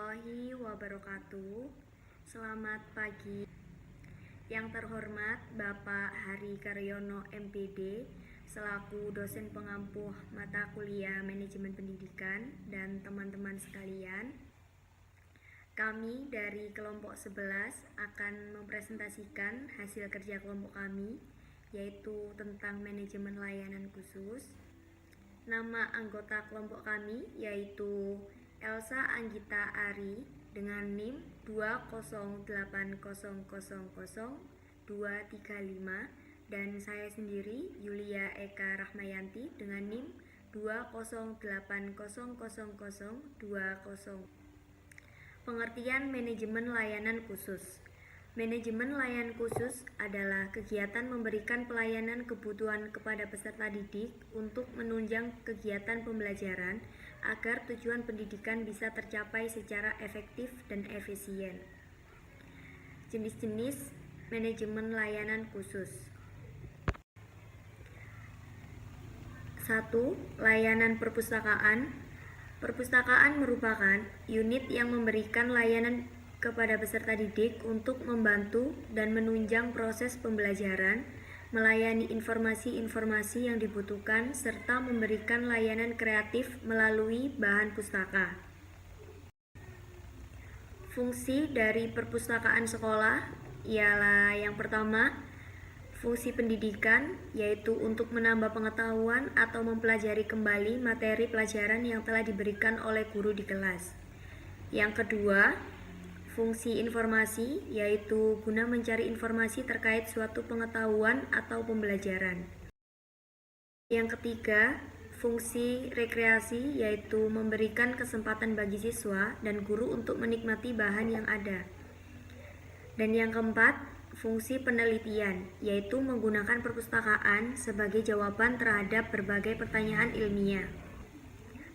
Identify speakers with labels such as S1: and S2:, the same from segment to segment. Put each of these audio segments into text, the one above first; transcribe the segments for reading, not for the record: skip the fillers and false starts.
S1: warahmatullahi wabarakatuh. Selamat pagi. Yang terhormat Bapak Hari Karyono MPD selaku dosen pengampuh mata kuliah Manajemen Pendidikan dan teman-teman sekalian. Kami dari kelompok 11 akan mempresentasikan hasil kerja kelompok kami, yaitu tentang manajemen layanan khusus. Nama anggota kelompok kami yaitu Elsa Anggita Ari dengan NIM 208000235 dan saya sendiri Yulia Eka Rahmayanti dengan NIM 208000020. Pengertian manajemen layanan khusus. Manajemen layanan khusus adalah kegiatan memberikan pelayanan kebutuhan kepada peserta didik untuk menunjang kegiatan pembelajaran agar tujuan pendidikan bisa tercapai secara efektif dan efisien. Jenis-jenis manajemen layanan khusus. 1. Layanan perpustakaan. Perpustakaan merupakan unit yang memberikan layanan kepada peserta didik untuk membantu dan menunjang proses pembelajaran, melayani informasi-informasi yang dibutuhkan, serta memberikan layanan kreatif melalui bahan pustaka. Fungsi dari perpustakaan sekolah ialah yang pertama, fungsi pendidikan, yaitu untuk menambah pengetahuan atau mempelajari kembali materi pelajaran yang telah diberikan oleh guru di kelas. Yang kedua, fungsi informasi, yaitu guna mencari informasi terkait suatu pengetahuan atau pembelajaran. Yang ketiga, fungsi rekreasi, yaitu memberikan kesempatan bagi siswa dan guru untuk menikmati bahan yang ada. Dan yang keempat, fungsi penelitian, yaitu menggunakan perpustakaan sebagai jawaban terhadap berbagai pertanyaan ilmiah.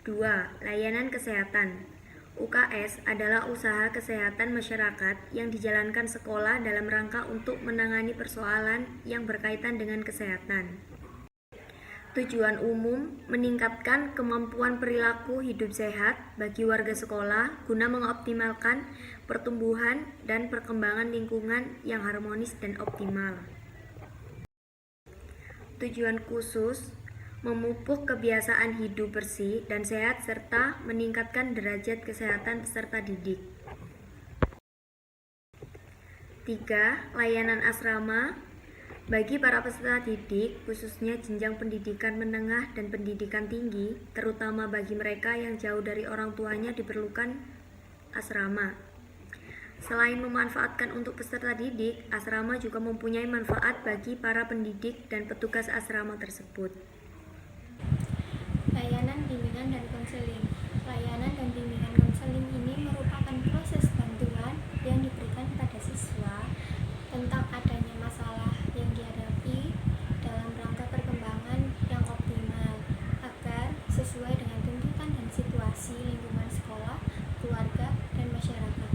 S1: 2. Layanan kesehatan. UKS adalah usaha kesehatan masyarakat yang dijalankan sekolah dalam rangka untuk menangani persoalan yang berkaitan dengan kesehatan. Tujuan umum meningkatkan kemampuan perilaku hidup sehat bagi warga sekolah guna mengoptimalkan pertumbuhan dan perkembangan lingkungan yang harmonis dan optimal. Tujuan khusus memupuk kebiasaan hidup bersih dan sehat serta meningkatkan derajat kesehatan peserta didik. 3. Layanan asrama. Bagi para peserta didik, khususnya jenjang pendidikan menengah dan pendidikan tinggi, terutama bagi mereka yang jauh dari orang tuanya, diperlukan asrama. Selain memanfaatkan untuk peserta didik, asrama juga mempunyai manfaat bagi para pendidik dan petugas asrama tersebut.
S2: Layanan bimbingan dan konseling. Layanan dan bimbingan konseling ini merupakan proses bantuan yang diberikan pada siswa tentang adanya masalah yang dihadapi dalam rangka perkembangan yang optimal agar sesuai dengan tuntutan dan situasi lingkungan sekolah, keluarga, dan masyarakat.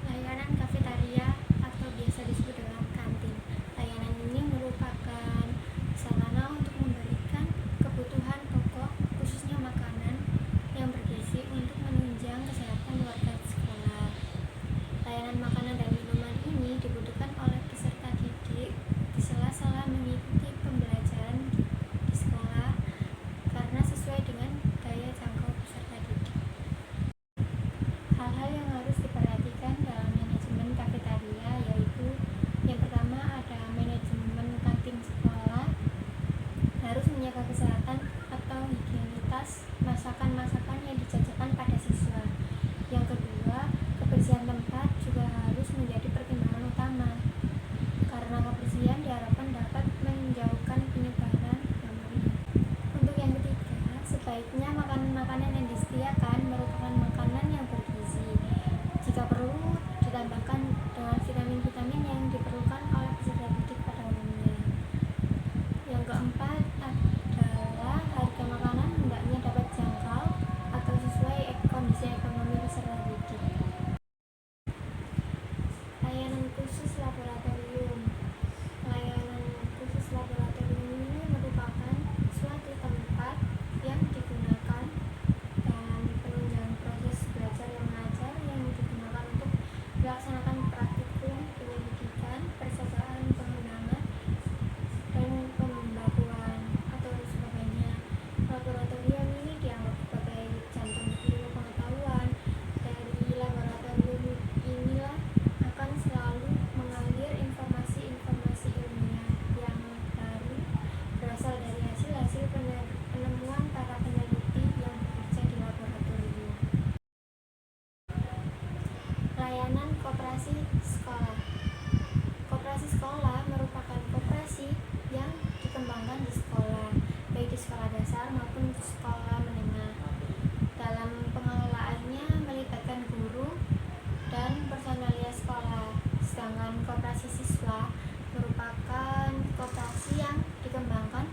S2: Layanan kafetaria atau biasa disebut dengan kantin. Layanan ini merupakan sarana untuk memberikan kebutuhan pokok, khususnya makanan yang bergizi untuk menunjang kesehatan warga sekolah. Layanan makanan dan minuman ini dibutuhkan oleh peserta didik di sela-sela mengikuti pembelajaran di sekolah karena sesuai dengan daya jangkau peserta didik. Hal-hal yang harus diperhatikan dalam manajemen kafetaria yaitu yang pertama ada manajemen kantin sekolah, harus menjaga kesehatan atau higienitas masakan-masakan yang dijajakan pada siswa. Yang kedua, kebersihan tempat juga harus menjadi pertimbangan utama karena kebersihan diharapkan dapat menjauhkan penyebaran bakteri. Untuk yang ketiga, sebaiknya makanan-makanan yang disediakan merupakan makanan yang bergizi. Jika perlu, ditambahkan dengan vitamin-vitamin yang diperlukan oleh peserta didik pada umumnya. Yang keempat adalah harga makanan hendaknya dapat jangkau atau sesuai kondisi ekonomi peserta didik. Layanan khusus laboratorium. Layanan khusus laboratorium ini merupakan suatu tempat yang digunakan dan penunjang proses belajar yang mengajar dengan koperasi siswa merupakan koperasi yang dikembangkan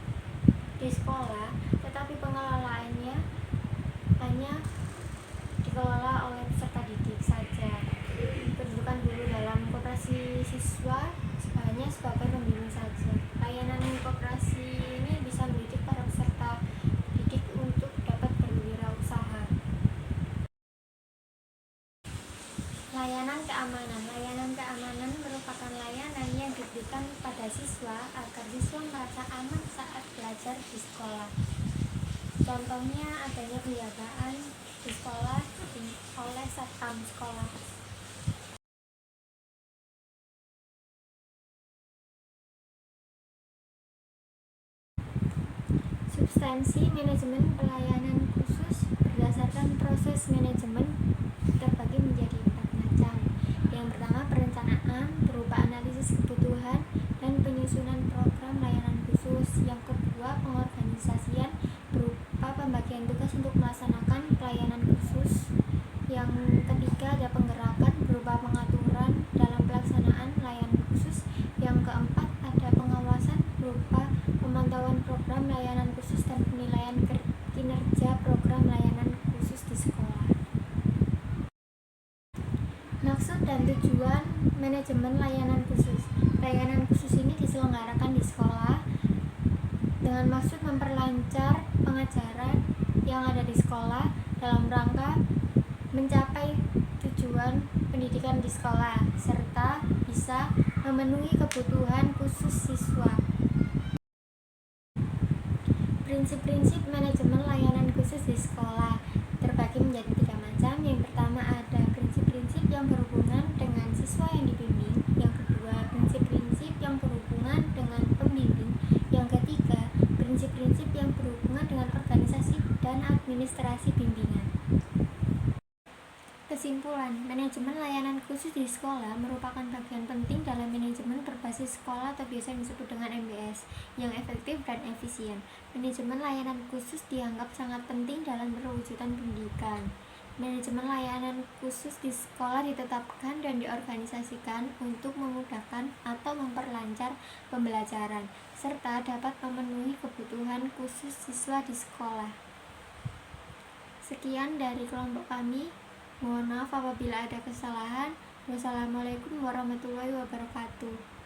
S2: di sekolah, tetapi pengelolaannya hanya dikelola oleh peserta didik saja. Kedudukan guru dalam koperasi siswa hanya sebagai pembimbing saja. Layanan koperasi ini bisa mendidik para peserta didik untuk dapat berwirausaha. Layanan keamanan. Layanan keamanan merupakan layanan yang diberikan pada siswa agar siswa merasa aman saat belajar di sekolah. Contohnya adanya penjagaan di sekolah oleh satpam sekolah. Substansi manajemen pelayanan khusus berdasarkan proses manajemen terbagi menjadi 4 macam. Yang pertama, perencanaan berupa analisis kebutuhan dan penyusunan program layanan khusus. Yang kedua, pengorganisasian berupa pembagian tugas untuk melaksanakan pelayanan khusus. Yang ketiga, ada penggerakan berupa pengaturan dalam pelaksanaan layanan khusus. Yang keempat, ada pengawasan berupa pemantauan program layanan khusus dan penilaian kinerja program layanan khusus di sekolah. Maksud dan tujuan manajemen layanan khusus. Layanan khusus ini diselenggarakan di sekolah dengan maksud memperlancar pengajaran yang ada di sekolah dalam rangka mencapai tujuan pendidikan di sekolah serta bisa memenuhi kebutuhan khusus siswa. Prinsip-prinsip manajemen layanan khusus di sekolah terbagi menjadi 3 macam. Yang pertama, ada prinsip-prinsip yang berhubungan dengan siswa yang dibimbing. Yang kedua, prinsip-prinsip yang berhubungan dengan pembimbing. Yang ketiga, prinsip-prinsip yang berhubungan dengan organisasi dan administrasi bimbingan. Kesimpulan, manajemen layanan khusus di sekolah merupakan bagian penting dalam manajemen berbasis sekolah atau biasa disebut dengan MBS yang efektif dan efisien. Manajemen layanan khusus dianggap sangat penting dalam perwujudan pendidikan. Manajemen layanan khusus di sekolah ditetapkan dan diorganisasikan untuk memudahkan atau memperlancar pembelajaran serta dapat memenuhi kebutuhan khusus siswa di sekolah. Sekian dari kelompok kami. Mohon maaf apabila ada kesalahan. Wassalamualaikum warahmatullahi wabarakatuh.